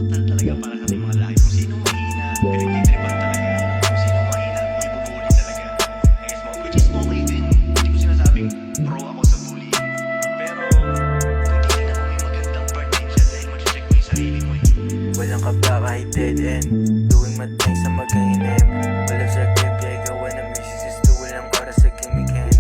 Talaga para sa ating mga lahi. Kung sino mahina, pinagtitripan talaga. Kung sino mahina, ibubuli talaga. Which is okay din. Hindi ko sinasabing pro ako sa bullying. Pero kung titignan mo may magandang part din siya dahil mag-check mo yung sarili mo. Walang ka ba kahit dead end, tuwing matay sa mag-iinem. Walang sa kaya gawa ng misis, walang oras sa gimikin.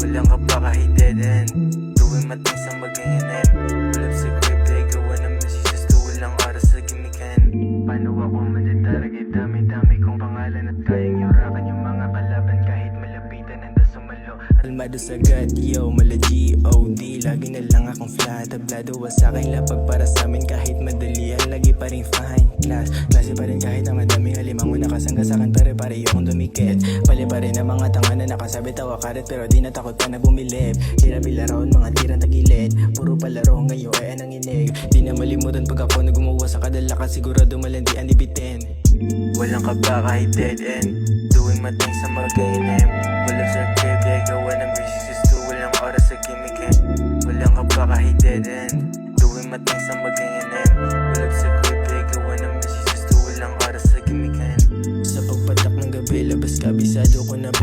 Walang ka ba kahit dead end, tuwing matay sa mag-iinem. Walang sa kaya gawa ng misis, walang oras sa gimikin. Paano ako madadaragay, dami-dami kong pangalan at kayang yurakan yung mga kalaban kahit malapitan handa sumalo. Almado sagad, yo, mala G.O.D. Lagi na lang akong flat, tablado sa akin lapag para sa amin kahit madalian. Lagi pa rin fine class, klase pa rin kahit ang madaming halimango nakasangga sa akin pare-pare akong dumikit. Pali pa rin ang mga tanga na nakasabit tawa karet pero di natakot pa na bumilib. Hirap ilaron mga tirang tagilid, puro palaro ngayon ay anang inig. Di na malimutan pag ako na gumawa sa kadalakan, sigurado malandi ang ibitin. Walang ka ba kahit dead end, tuwing matay sa mag-iinem. Walang sa kaya gawa ng misis, walang oras sa gimikin. Walang ka ba kahit dead end, tuwing matay sa mag-iinem. Walang sa kaya gawa ng misis, walang oras sa gimikin. Sa pagpatak ng gabi, labas kabisado ko na